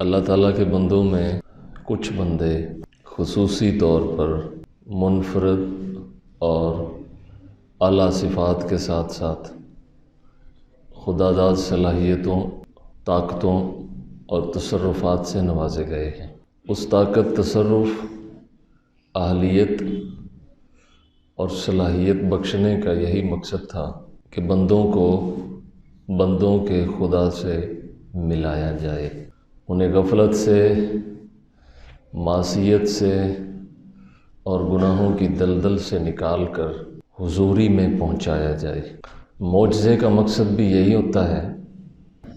اللہ تعالیٰ کے بندوں میں کچھ بندے خصوصی طور پر منفرد اور اعلیٰ صفات کے ساتھ ساتھ خداداد صلاحیتوں، طاقتوں اور تصرفات سے نوازے گئے ہیں۔ اس طاقت، تصرف، اہلیت اور صلاحیت بخشنے کا یہی مقصد تھا کہ بندوں کو بندوں کے خدا سے ملایا جائے، انہیں غفلت سے، معصیت سے اور گناہوں کی دلدل سے نکال کر حضوری میں پہنچایا جائے۔ معجزے کا مقصد بھی یہی ہوتا ہے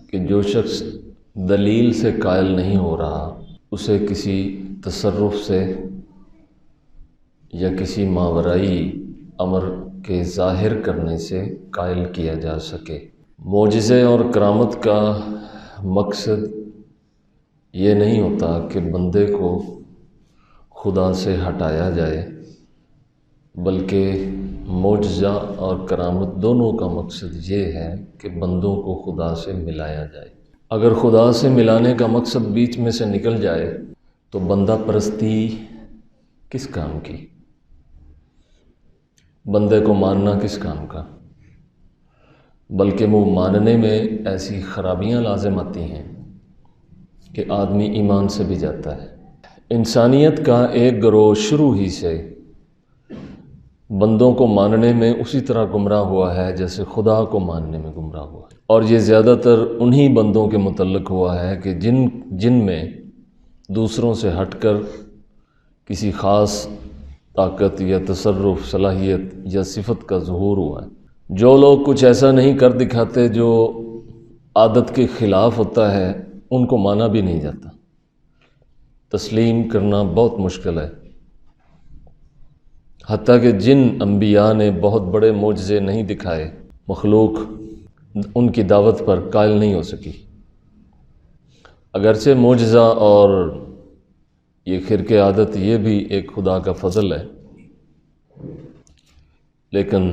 کہ جو شخص دلیل سے قائل نہیں ہو رہا، اسے کسی تصرف سے یا کسی ماورائی امر کے ظاہر کرنے سے قائل کیا جا سکے۔ معجزے اور کرامت کا مقصد یہ نہیں ہوتا کہ بندے کو خدا سے ہٹایا جائے، بلکہ معجزہ اور کرامت دونوں کا مقصد یہ ہے کہ بندوں کو خدا سے ملایا جائے۔ اگر خدا سے ملانے کا مقصد بیچ میں سے نکل جائے تو بندہ پرستی کس کام کی، بندے کو ماننا کس کام کا، بلکہ وہ ماننے میں ایسی خرابیاں لازم آتی ہیں کہ آدمی ایمان سے بھی جاتا ہے۔ انسانیت کا ایک گروہ شروع ہی سے بندوں کو ماننے میں اسی طرح گمراہ ہوا ہے جیسے خدا کو ماننے میں گمراہ ہوا ہے، اور یہ زیادہ تر انہی بندوں کے متعلق ہوا ہے کہ جن میں دوسروں سے ہٹ کر کسی خاص طاقت یا تصرف، صلاحیت یا صفت کا ظہور ہوا ہے۔ جو لوگ کچھ ایسا نہیں کر دکھاتے جو عادت کے خلاف ہوتا ہے، ان کو مانا بھی نہیں جاتا، تسلیم کرنا بہت مشکل ہے۔ حتیٰ کہ جن انبیاء نے بہت بڑے معجزے نہیں دکھائے، مخلوق ان کی دعوت پر قائل نہیں ہو سکی۔ اگرچہ معجزہ اور یہ خرق عادت یہ بھی ایک خدا کا فضل ہے، لیکن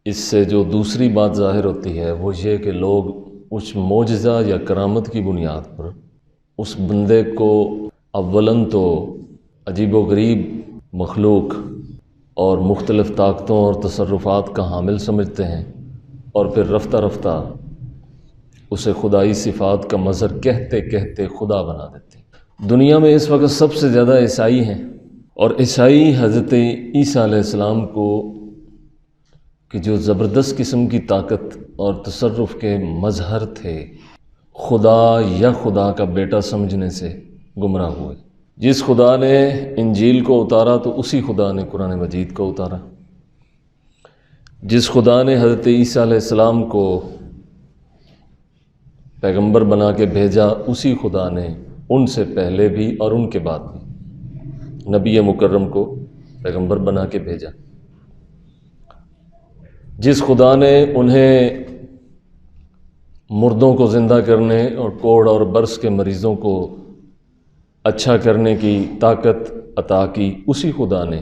اس سے جو دوسری بات ظاہر ہوتی ہے وہ یہ کہ لوگ اس معجزہ یا کرامت کی بنیاد پر اس بندے کو اولاً تو عجیب و غریب مخلوق اور مختلف طاقتوں اور تصرفات کا حامل سمجھتے ہیں، اور پھر رفتہ رفتہ اسے خدائی صفات کا مظہر کہتے کہتے خدا بنا دیتے ہیں۔ دنیا میں اس وقت سب سے زیادہ عیسائی ہیں، اور عیسائی حضرت عیسیٰ علیہ السلام کو کہ جو زبردست قسم کی طاقت اور تصرف کے مظہر تھے، خدا یا خدا کا بیٹا سمجھنے سے گمراہ ہوئے۔ جس خدا نے انجیل کو اتارا تو اسی خدا نے قرآن مجید کو اتارا۔ جس خدا نے حضرت عیسیٰ علیہ السلام کو پیغمبر بنا کے بھیجا، اسی خدا نے ان سے پہلے بھی اور ان کے بعد بھی نبی مکرم کو پیغمبر بنا کے بھیجا۔ جس خدا نے انہیں مردوں کو زندہ کرنے اور کوڑ اور برس کے مریضوں کو اچھا کرنے کی طاقت عطا کی، اسی خدا نے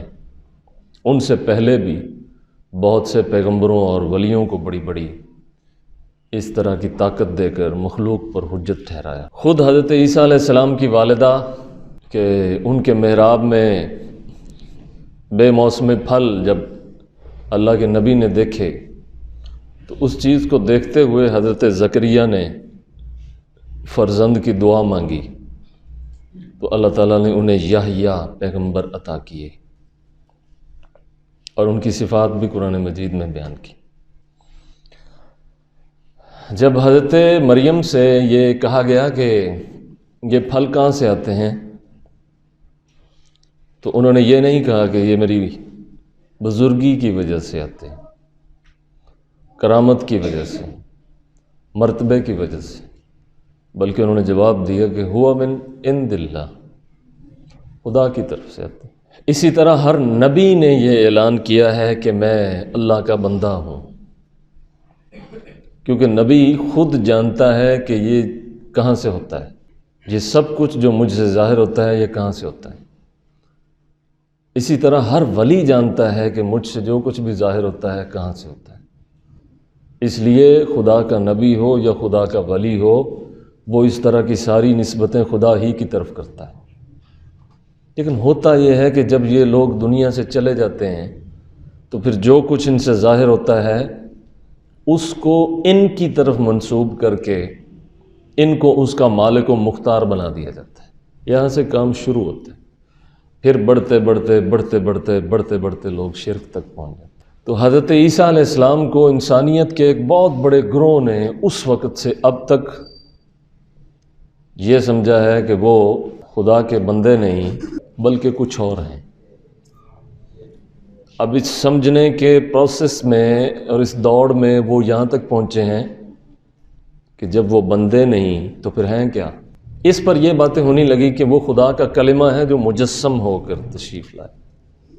ان سے پہلے بھی بہت سے پیغمبروں اور ولیوں کو بڑی بڑی اس طرح کی طاقت دے کر مخلوق پر حجت ٹھہرایا۔ خود حضرت عیسیٰ علیہ السلام کی والدہ کہ ان کے محراب میں بے موسم پھل جب اللہ کے نبی نے دیکھے تو اس چیز کو دیکھتے ہوئے حضرت زکریا نے فرزند کی دعا مانگی تو اللہ تعالیٰ نے انہیں یحییٰ پیغمبر عطا کیے، اور ان کی صفات بھی قرآن مجید میں بیان کی۔ جب حضرت مریم سے یہ کہا گیا کہ یہ پھل کہاں سے آتے ہیں، تو انہوں نے یہ نہیں کہا کہ یہ میری بزرگی کی وجہ سے آتے ہیں، کرامت کی وجہ سے، مرتبے کی وجہ سے، بلکہ انہوں نے جواب دیا کہ ہوا من عند اللہ، خدا کی طرف سے آتے ہیں۔ اسی طرح ہر نبی نے یہ اعلان کیا ہے کہ میں اللہ کا بندہ ہوں، کیونکہ نبی خود جانتا ہے کہ یہ کہاں سے ہوتا ہے، یہ سب کچھ جو مجھ سے ظاہر ہوتا ہے یہ کہاں سے ہوتا ہے۔ اسی طرح ہر ولی جانتا ہے کہ مجھ سے جو کچھ بھی ظاہر ہوتا ہے کہاں سے ہوتا ہے۔ اس لیے خدا کا نبی ہو یا خدا کا ولی ہو، وہ اس طرح کی ساری نسبتیں خدا ہی کی طرف کرتا ہے۔ لیکن ہوتا یہ ہے کہ جب یہ لوگ دنیا سے چلے جاتے ہیں تو پھر جو کچھ ان سے ظاہر ہوتا ہے اس کو ان کی طرف منسوب کر کے ان کو اس کا مالک و مختار بنا دیا جاتا ہے۔ یہاں سے کام شروع ہوتا ہے، پھر بڑھتے بڑھتے بڑھتے بڑھتے بڑھتے بڑھتے لوگ شرک تک پہنچ جاتے ہیں۔ تو حضرت عیسیٰ علیہ السلام کو انسانیت کے ایک بہت بڑے گروہ نے اس وقت سے اب تک یہ سمجھا ہے کہ وہ خدا کے بندے نہیں بلکہ کچھ اور ہیں۔ اب اس سمجھنے کے پروسیس میں اور اس دوڑ میں وہ یہاں تک پہنچے ہیں کہ جب وہ بندے نہیں تو پھر ہیں کیا؟ اس پر یہ باتیں ہونی لگی کہ وہ خدا کا کلمہ ہے جو مجسم ہو کر تشریف لائے،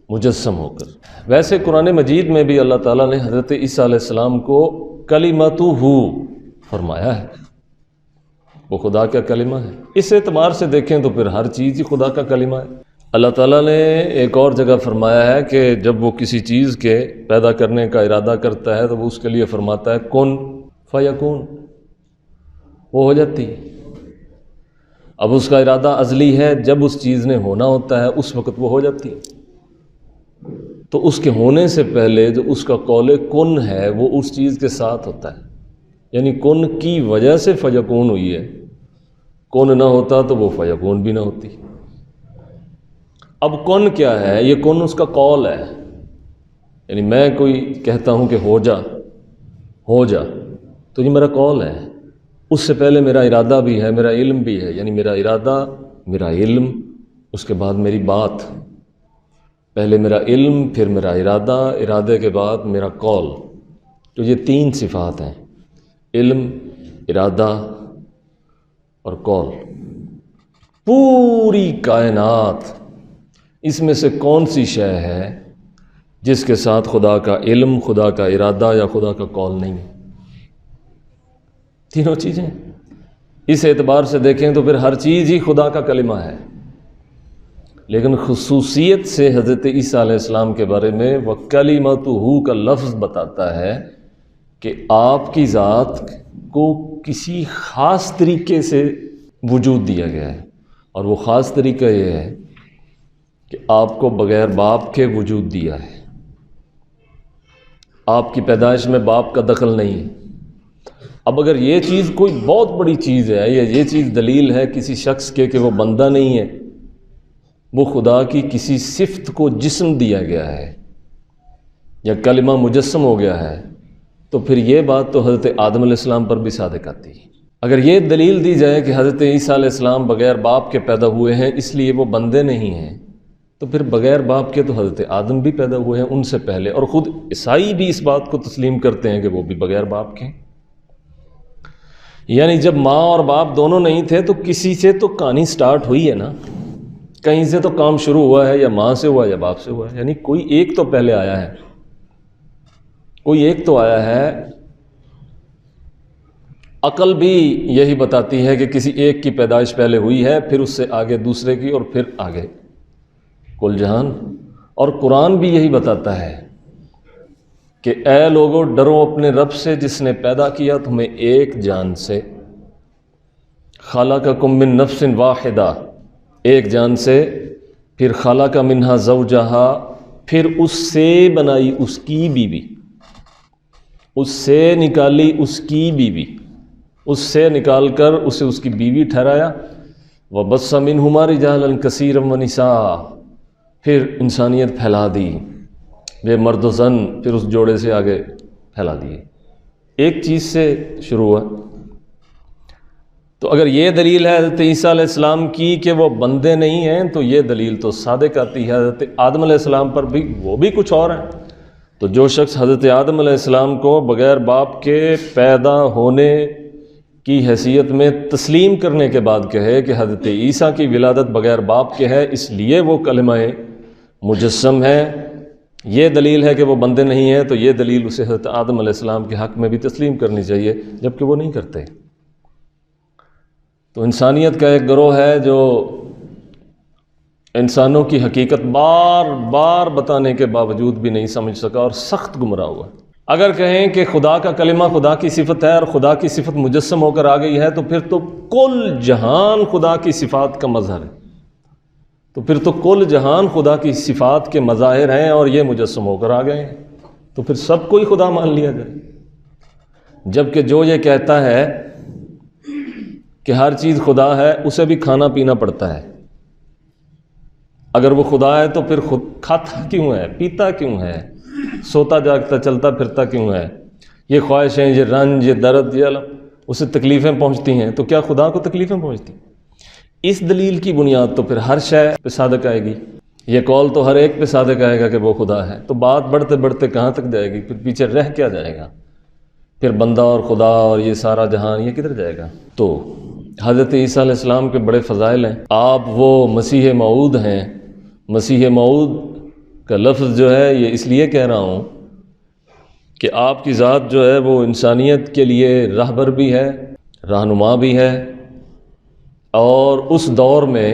مجسم ہو کر۔ ویسے قرآن مجید میں بھی اللہ تعالیٰ نے حضرت عیسیٰ علیہ السلام کو کلمتہ فرمایا ہے، وہ خدا کا کلمہ ہے۔ اس اعتبار سے دیکھیں تو پھر ہر چیز ہی خدا کا کلمہ ہے۔ اللہ تعالیٰ نے ایک اور جگہ فرمایا ہے کہ جب وہ کسی چیز کے پیدا کرنے کا ارادہ کرتا ہے تو وہ اس کے لیے فرماتا ہے کن فیکون، وہ ہو جاتی ہے۔ اب اس کا ارادہ ازلی ہے، جب اس چیز نے ہونا ہوتا ہے اس وقت وہ ہو جاتی ہے۔ تو اس کے ہونے سے پہلے جو اس کا قول کن ہے وہ اس چیز کے ساتھ ہوتا ہے، یعنی کن کی وجہ سے فیکون ہوئی ہے، کن نہ ہوتا تو وہ فیکون بھی نہ ہوتی۔ اب کن کیا ہے؟ یہ کن اس کا قول ہے، یعنی میں کوئی کہتا ہوں کہ ہو جا، ہو جا، تو یہ میرا قول ہے۔ اس سے پہلے میرا ارادہ بھی ہے، میرا علم بھی ہے، یعنی میرا ارادہ، میرا علم، اس کے بعد میری بات۔ پہلے میرا علم، پھر میرا ارادہ، ارادے کے بعد میرا قول۔ تو یہ تین صفات ہیں، علم، ارادہ اور قول۔ پوری کائنات اس میں سے کون سی شے ہے جس کے ساتھ خدا کا علم، خدا کا ارادہ یا خدا کا قول نہیں ہے؟ تینوں چیزیں۔ اس اعتبار سے دیکھیں تو پھر ہر چیز ہی خدا کا کلمہ ہے۔ لیکن خصوصیت سے حضرت عیسیٰ علیہ السلام کے بارے میں وَكَلِمَتُهُ کا لفظ بتاتا ہے کہ آپ کی ذات کو کسی خاص طریقے سے وجود دیا گیا ہے، اور وہ خاص طریقہ یہ ہے کہ آپ کو بغیر باپ کے وجود دیا ہے۔ آپ کی پیدائش میں باپ کا دخل نہیں ہے۔ اب اگر یہ چیز کوئی بہت بڑی چیز ہے یا یہ چیز دلیل ہے کسی شخص کے کہ وہ بندہ نہیں ہے، وہ خدا کی کسی صفت کو جسم دیا گیا ہے یا کلمہ مجسم ہو گیا ہے، تو پھر یہ بات تو حضرت آدم علیہ السلام پر بھی صادق آتی ہے۔ اگر یہ دلیل دی جائے کہ حضرت عیسیٰ علیہ السلام بغیر باپ کے پیدا ہوئے ہیں اس لیے وہ بندے نہیں ہیں، تو پھر بغیر باپ کے تو حضرت آدم بھی پیدا ہوئے ہیں ان سے پہلے، اور خود عیسائی بھی اس بات کو تسلیم کرتے ہیں کہ وہ بھی بغیر باپ کے ہیں۔ یعنی جب ماں اور باپ دونوں نہیں تھے تو کسی سے تو کہانی سٹارٹ ہوئی ہے نا، کہیں سے تو کام شروع ہوا ہے، یا ماں سے ہوا یا باپ سے ہوا ہے، یعنی کوئی ایک تو پہلے آیا ہے، کوئی ایک تو آیا ہے۔ عقل بھی یہی بتاتی ہے کہ کسی ایک کی پیدائش پہلے ہوئی ہے، پھر اس سے آگے دوسرے کی، اور پھر آگے کل جہان۔ اور قرآن بھی یہی بتاتا ہے کہ اے لوگو ڈرو اپنے رب سے جس نے پیدا کیا تمہیں ایک جان سے، خلقکم من نفس واحدہ، ایک جان سے، پھر خلق منہا زوجہا، پھر اس سے بنائی اس کی بیوی، اس سے نکالی اس کی بیوی، اس سے نکال کر اسے اس کی بیوی ٹھہرایا۔ وَبَثَّ مِنْهُمَا رِجَالًا كَثِيرًا وَنِسَاءً، پھر انسانیت پھیلا دی، بے مرد و زن، پھر اس جوڑے سے آگے پھیلا دیے، ایک چیز سے شروع ہوا۔ تو اگر یہ دلیل ہے حضرت عیسیٰ علیہ السلام کی کہ وہ بندے نہیں ہیں، تو یہ دلیل تو صادق آتی ہے حضرت آدم علیہ السلام پر بھی، وہ بھی کچھ اور ہیں۔ تو جو شخص حضرت آدم علیہ السلام کو بغیر باپ کے پیدا ہونے کی حیثیت میں تسلیم کرنے کے بعد کہے کہ حضرت عیسیٰ کی ولادت بغیر باپ کے ہے اس لیے وہ کلمہ مجسم ہے، یہ دلیل ہے کہ وہ بندے نہیں ہیں، تو یہ دلیل اسے حضرت آدم علیہ السلام کے حق میں بھی تسلیم کرنی چاہیے، جبکہ وہ نہیں کرتے۔ تو انسانیت کا ایک گروہ ہے جو انسانوں کی حقیقت بار بار بتانے کے باوجود بھی نہیں سمجھ سکا اور سخت گمراہ ہوا۔ اگر کہیں کہ خدا کا کلمہ خدا کی صفت ہے اور خدا کی صفت مجسم ہو کر آ گئی ہے تو پھر تو کل جہان خدا کی صفات کا مظہر ہے، تو پھر تو کل جہان خدا کی صفات کے مظاہر ہیں اور یہ مجسم ہو کر آ گئے ہیں، تو پھر سب کو ہی خدا مان لیا جائے۔ جبکہ جو یہ کہتا ہے کہ ہر چیز خدا ہے، اسے بھی کھانا پینا پڑتا ہے۔ اگر وہ خدا ہے تو پھر خود کھاتا کیوں ہے، پیتا کیوں ہے، سوتا جاگتا چلتا پھرتا کیوں ہے؟ یہ خواہشیں، یہ رنج، یہ درد، یہ علم، اسے تکلیفیں پہنچتی ہیں، تو کیا خدا کو تکلیفیں پہنچتی ہیں؟ اس دلیل کی بنیاد تو پھر ہر شے پہ صادق آئے گی، یہ قول تو ہر ایک پہ صادق آئے گا کہ وہ خدا ہے، تو بات بڑھتے بڑھتے کہاں تک جائے گی؟ پھر پیچھے رہ کیا جائے گا؟ پھر بندہ اور خدا اور یہ سارا جہان یہ کدھر جائے گا؟ تو حضرت عیسیٰ علیہ السلام کے بڑے فضائل ہیں، آپ وہ مسیح موعود ہیں۔ مسیح موعود کا لفظ جو ہے یہ اس لیے کہہ رہا ہوں کہ آپ کی ذات جو ہے وہ انسانیت کے لیے راہبر بھی ہے، رہنما بھی ہے، اور اس دور میں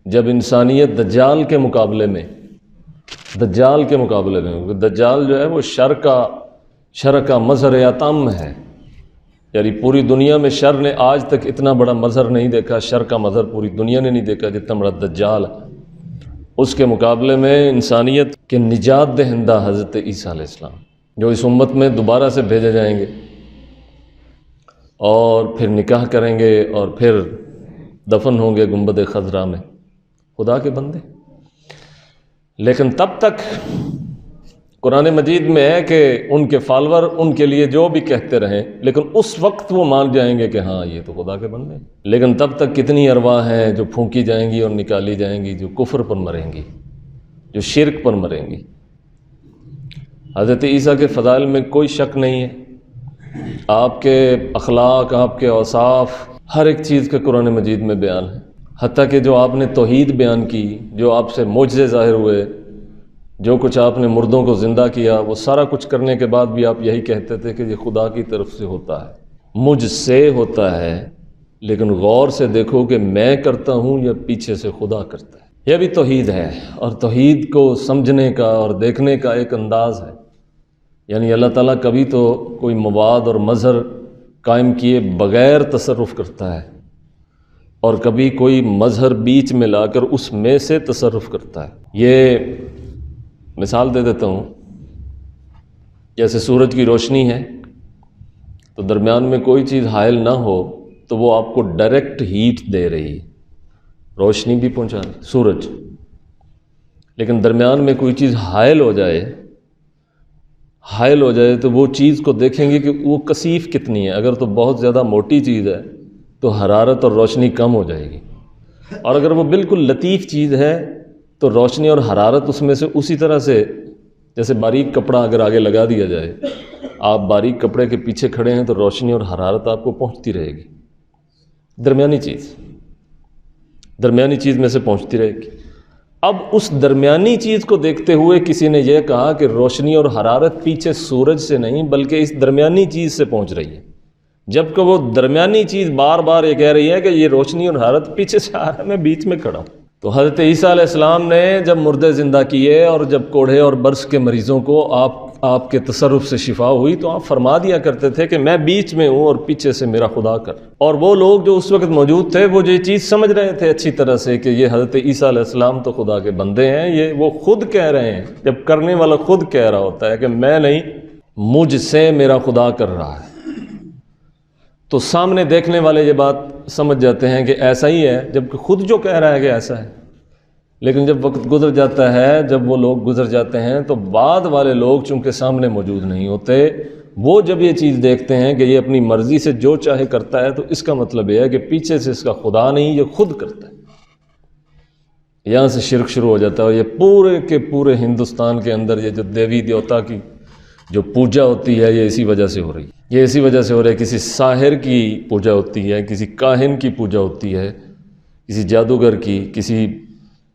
جب انسانیت دجال کے مقابلے میں دجال جو ہے وہ شر کا مظہر اتم ہے، یعنی پوری دنیا میں شر نے آج تک اتنا بڑا مظہر نہیں دیکھا، شر کا مظہر پوری دنیا نے نہیں دیکھا جتنا بڑا دجال ہے۔ اس کے مقابلے میں انسانیت کے نجات دہندہ حضرت عیسیٰ علیہ السلام جو اس امت میں دوبارہ سے بھیجے جائیں گے اور پھر نکاح کریں گے اور پھر دفن ہوں گے گنبد خضرا میں، خدا کے بندے۔ لیکن تب تک قرآن مجید میں ہے کہ ان کے فالور ان کے لیے جو بھی کہتے رہیں، لیکن اس وقت وہ مان جائیں گے کہ ہاں یہ تو خدا کے بندے ہیں۔ لیکن تب تک کتنی ارواح ہیں جو پھونکی جائیں گی اور نکالی جائیں گی، جو کفر پر مریں گی، جو شرک پر مریں گی۔ حضرت عیسیٰ کے فضائل میں کوئی شک نہیں ہے، آپ کے اخلاق، آپ کے اوصاف، ہر ایک چیز کا قرآن مجید میں بیان ہے، حتیٰ کہ جو آپ نے توحید بیان کی، جو آپ سے معجزے ظاہر ہوئے، جو کچھ آپ نے مردوں کو زندہ کیا، وہ سارا کچھ کرنے کے بعد بھی آپ یہی کہتے تھے کہ یہ خدا کی طرف سے ہوتا ہے، مجھ سے ہوتا ہے، لیکن غور سے دیکھو کہ میں کرتا ہوں یا پیچھے سے خدا کرتا ہے۔ یہ بھی توحید ہے، اور توحید کو سمجھنے کا اور دیکھنے کا ایک انداز ہے، یعنی اللہ تعالیٰ کبھی تو کوئی مواد اور مظہر قائم کیے بغیر تصرف کرتا ہے، اور کبھی کوئی مظہر بیچ میں لا کر اس میں سے تصرف کرتا ہے۔ یہ مثال دے دیتا ہوں، جیسے سورج کی روشنی ہے تو درمیان میں کوئی چیز حائل نہ ہو تو وہ آپ کو ڈائریکٹ ہیٹ دے رہی، روشنی بھی پہنچا رہی سورج، لیکن درمیان میں کوئی چیز حائل ہو جائے تو وہ چیز کو دیکھیں گے کہ وہ کثیف کتنی ہے۔ اگر تو بہت زیادہ موٹی چیز ہے تو حرارت اور روشنی کم ہو جائے گی، اور اگر وہ بالکل لطیف چیز ہے تو روشنی اور حرارت اس میں سے اسی طرح سے، جیسے باریک کپڑا اگر آگے لگا دیا جائے، آپ باریک کپڑے کے پیچھے کھڑے ہیں تو روشنی اور حرارت آپ کو پہنچتی رہے گی، درمیانی چیز میں سے پہنچتی رہے گی۔ اب اس درمیانی چیز کو دیکھتے ہوئے کسی نے یہ کہا کہ روشنی اور حرارت پیچھے سورج سے نہیں بلکہ اس درمیانی چیز سے پہنچ رہی ہے، جبکہ وہ درمیانی چیز بار بار یہ کہہ رہی ہے کہ یہ روشنی اور حرارت پیچھے سے آ رہا ہے، میں بیچ میں کھڑا ہوں۔ تو حضرت عیسیٰ علیہ السلام نے جب مردے زندہ کیے اور جب کوڑھے اور برس کے مریضوں کو آپ کے تصرف سے شفا ہوئی تو آپ فرما دیا کرتے تھے کہ میں بیچ میں ہوں اور پیچھے سے میرا خدا کر۔ اور وہ لوگ جو اس وقت موجود تھے وہ یہ چیز سمجھ رہے تھے اچھی طرح سے کہ یہ حضرت عیسیٰ علیہ السلام تو خدا کے بندے ہیں، یہ وہ خود کہہ رہے ہیں، جب کرنے والا خود کہہ رہا ہوتا ہے کہ میں نہیں، مجھ سے میرا خدا کر رہا ہے، تو سامنے دیکھنے والے یہ بات سمجھ جاتے ہیں کہ ایسا ہی ہے، جبکہ خود جو کہہ رہا ہے کہ ایسا ہے۔ لیکن جب وقت گزر جاتا ہے، جب وہ لوگ گزر جاتے ہیں تو بعد والے لوگ چونکہ سامنے موجود نہیں ہوتے، وہ جب یہ چیز دیکھتے ہیں کہ یہ اپنی مرضی سے جو چاہے کرتا ہے تو اس کا مطلب یہ ہے کہ پیچھے سے اس کا خدا نہیں، یہ خود کرتا ہے۔ یہاں سے شرک شروع ہو جاتا ہے، اور یہ پورے کے پورے ہندوستان کے اندر یہ جو دیوی دیوتا کی جو پوجا ہوتی ہے یہ اسی وجہ سے ہو رہی ہے، یہ اسی وجہ سے ہو رہا ہے۔ کسی ساحر کی پوجا ہوتی ہے، کسی کاہن کی پوجا ہوتی ہے، کسی جادوگر کی، کسی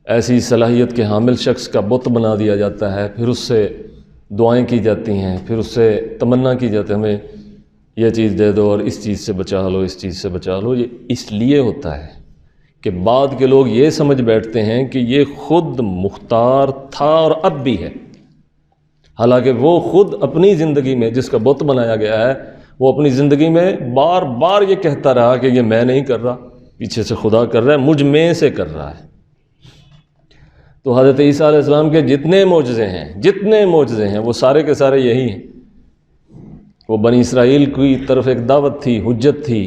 ایسی صلاحیت کے حامل شخص کا بت بنا دیا جاتا ہے، پھر اس سے دعائیں کی جاتی ہیں، پھر اس سے تمنا کی جاتی ہے ہمیں یہ چیز دے دو اور اس چیز سے بچا لو، اس چیز سے بچا لو۔ یہ اس لیے ہوتا ہے کہ بعد کے لوگ یہ سمجھ بیٹھتے ہیں کہ یہ خود مختار تھا اور اب بھی ہے، حالانکہ وہ خود اپنی زندگی میں جس کا بت بنایا گیا ہے وہ اپنی زندگی میں بار بار یہ کہتا رہا کہ یہ میں نہیں کر رہا، پیچھے سے خدا کر رہا ہے، مجھ میں سے کر رہا ہے۔ تو حضرت عیسیٰ علیہ السلام کے جتنے معجزے ہیں وہ سارے کے سارے یہی ہیں۔ وہ بنی اسرائیل کی طرف ایک دعوت تھی، حجت تھی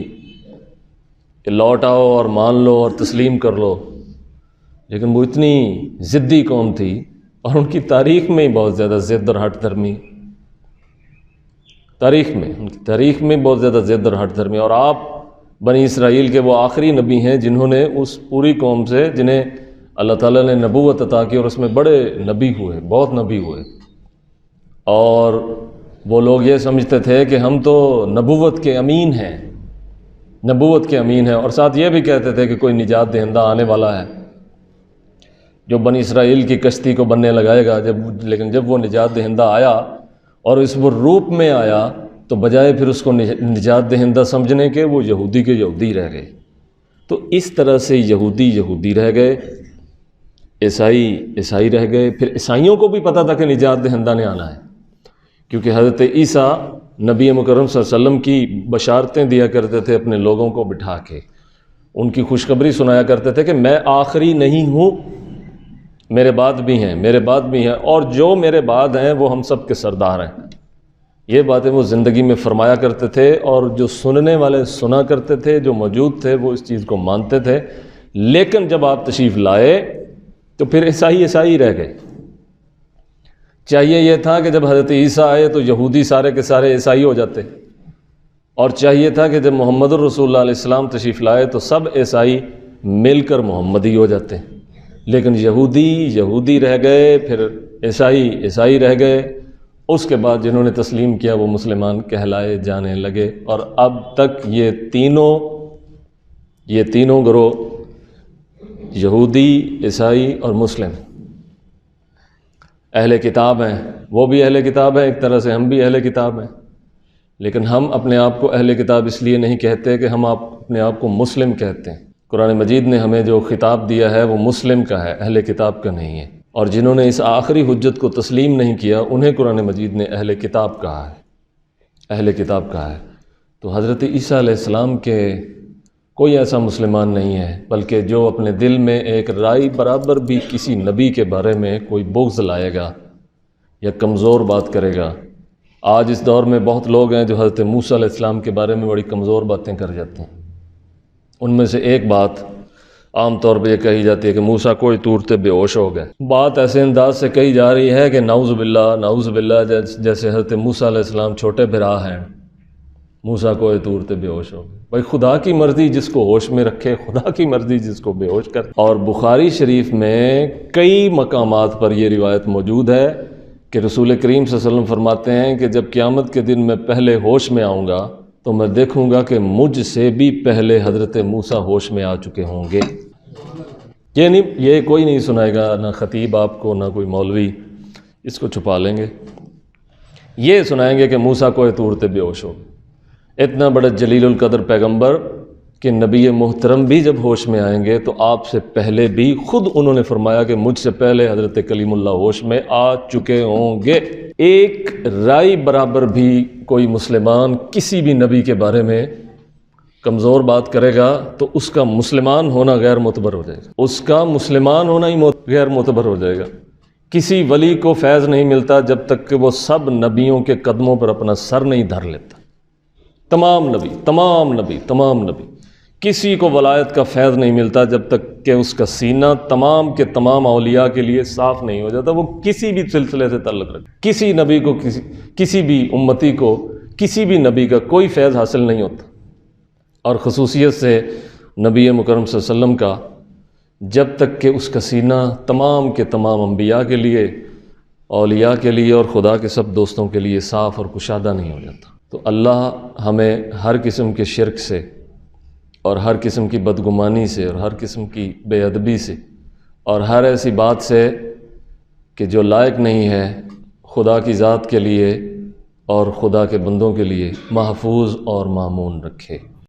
کہ لوٹ آؤ اور مان لو اور تسلیم کر لو، لیکن وہ اتنی ضدی قوم تھی اور ان کی تاریخ میں ہی بہت زیادہ ضد اور ہٹ دھرمی، ان کی تاریخ میں بہت زیادہ ضد اور ہٹ دھرمی۔ اور آپ بنی اسرائیل کے وہ آخری نبی ہیں جنہوں نے اس پوری قوم سے، جنہیں اللہ تعالیٰ نے نبوت عطا کی، اور اس میں بڑے نبی ہوئے، بہت نبی ہوئے، اور وہ لوگ یہ سمجھتے تھے کہ ہم تو نبوت کے امین ہیں، اور ساتھ یہ بھی کہتے تھے کہ کوئی نجات دہندہ آنے والا ہے جو بنی اسرائیل کی کشتی کو بننے لگائے گا۔ لیکن جب وہ نجات دہندہ آیا اور اس وہ روپ میں آیا تو بجائے پھر اس کو نجات دہندہ سمجھنے کے، وہ یہودی کے یہودی رہ گئے۔ تو اس طرح سے یہودی رہ گئے، عیسائی رہ گئے۔ پھر عیسائیوں کو بھی پتہ تھا کہ نجات دہندہ نے آنا ہے، کیونکہ حضرت عیسیٰ نبی مکرم صلی اللہ علیہ وسلم کی بشارتیں دیا کرتے تھے اپنے لوگوں کو بٹھا کے، ان کی خوشخبری سنایا کرتے تھے کہ میں آخری نہیں ہوں، میرے بعد بھی ہیں، اور جو میرے بعد ہیں وہ ہم سب کے سردار ہیں۔ یہ باتیں وہ زندگی میں فرمایا کرتے تھے، اور جو سننے والے سنا کرتے تھے، جو موجود تھے وہ اس چیز کو مانتے تھے۔ لیکن جب آپ تشریف لائے تو پھر عیسائی رہ گئے۔ چاہیے یہ تھا کہ جب حضرت عیسیٰ آئے تو یہودی سارے کے سارے عیسائی ہو جاتے، اور چاہیے تھا کہ جب محمد الرسول اللہ علیہ السلام تشریف لائے تو سب عیسائی مل کر محمدی ہو جاتے۔ لیکن یہودی رہ گئے، پھر عیسائی رہ گئے، اس کے بعد جنہوں نے تسلیم کیا وہ مسلمان کہلائے جانے لگے۔ اور اب تک یہ تینوں گروہ، یہودی، عیسائی اور مسلم، اہل کتاب ہیں۔ وہ بھی اہل کتاب ہیں ایک طرح سے، ہم بھی اہل کتاب ہیں، لیکن ہم اپنے آپ کو اہل کتاب اس لیے نہیں کہتے کہ ہم اپنے آپ کو مسلم کہتے ہیں۔ قرآن مجید نے ہمیں جو خطاب دیا ہے وہ مسلم کا ہے، اہل کتاب کا نہیں ہے۔ اور جنہوں نے اس آخری حجت کو تسلیم نہیں کیا انہیں قرآن مجید نے اہل کتاب کہا ہے۔ تو حضرت عیسیٰ علیہ السلام کے کوئی ایسا مسلمان نہیں ہے، بلکہ جو اپنے دل میں ایک رائی برابر بھی کسی نبی کے بارے میں کوئی بغض لائے گا یا کمزور بات کرے گا۔ آج اس دور میں بہت لوگ ہیں جو حضرت موسیٰ علیہ السلام کے بارے میں بڑی کمزور باتیں کر جاتے ہیں۔ ان میں سے ایک بات عام طور پہ یہ کہی جاتی ہے کہ موسیٰ کوئی طورتے بے ہوش ہو گئے۔ بات ایسے انداز سے کہی جا رہی ہے کہ نعوذ باللہ، جیسے حضرت موسیٰ علیہ السلام چھوٹے بھرا ہیں، موسیٰ کوئی طورتے بے ہوش ہو گئے۔ بھائی خدا کی مرضی جس کو ہوش میں رکھے، خدا کی مرضی جس کو بے ہوش کر۔ اور بخاری شریف میں کئی مقامات پر یہ روایت موجود ہے کہ رسول کریم صلی اللہ علیہ وسلم فرماتے ہیں کہ جب قیامت کے دن میں پہلے ہوش میں آؤں گا تو میں دیکھوں گا کہ مجھ سے بھی پہلے حضرت موسیٰ ہوش میں آ چکے ہوں گے۔ یہ کوئی نہیں سنائے گا، نہ خطیب آپ کو، نہ کوئی مولوی، اس کو چھپا لیں گے۔ یہ سنائیں گے کہ موسیٰ کوئی طورتے بے ہوش ہو۔ اتنا بڑا جلیل القدر پیغمبر کہ نبی محترم بھی جب ہوش میں آئیں گے تو آپ سے پہلے بھی خود انہوں نے فرمایا کہ مجھ سے پہلے حضرت کلیم اللہ ہوش میں آ چکے ہوں گے۔ ایک رائی برابر بھی کوئی مسلمان کسی بھی نبی کے بارے میں کمزور بات کرے گا تو اس کا مسلمان ہونا غیر معتبر ہو جائے گا، اس کا مسلمان ہونا ہی غیر معتبر ہو جائے گا۔ کسی ولی کو فیض نہیں ملتا جب تک کہ وہ سب نبیوں کے قدموں پر اپنا سر نہیں دھر لیتا۔ تمام نبی کسی کو ولایت کا فیض نہیں ملتا جب تک کہ اس کا سینہ تمام کے تمام اولیاء کے لیے صاف نہیں ہو جاتا۔ وہ کسی بھی سلسلے سے تعلق رکھے، کسی نبی کو، کسی بھی امتی کو، کسی بھی نبی کا کوئی فیض حاصل نہیں ہوتا۔ اور خصوصیت سے نبی مکرم صلی اللہ علیہ وسلم کا جب تک کہ اس کا سینہ تمام کے تمام انبیاء کے لیے، اولیاء کے لیے اور خدا کے سب دوستوں کے لیے صاف اور کشادہ نہیں ہو جاتا۔ تو اللہ ہمیں ہر قسم کے شرک سے اور ہر قسم کی بدگمانی سے اور ہر قسم کی بے ادبی سے اور ہر ایسی بات سے کہ جو لائق نہیں ہے خدا کی ذات کے لیے اور خدا کے بندوں کے لیے محفوظ اور مامون رکھے۔